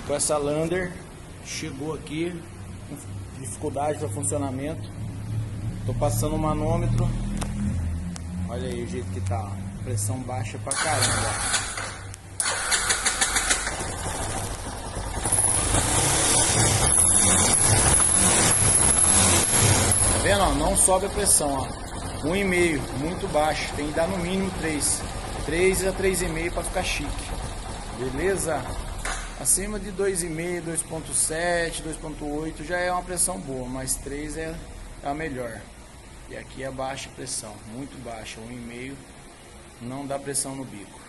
com essa lander. Chegou aqui com dificuldade para funcionamento. Tô passando o manômetro. Olha aí o jeito que tá, pressão baixa pra caramba. Tá vendo? Ó, não sobe a pressão, ó. 1,5, muito baixo. Tem que dar no mínimo 3 a 3,5 para ficar chique. Beleza? Acima de 2,5, 2,7, 2,8 já é uma pressão boa, mas 3 é a melhor. E aqui é baixa pressão, muito baixa, 1,5 não dá pressão no bico.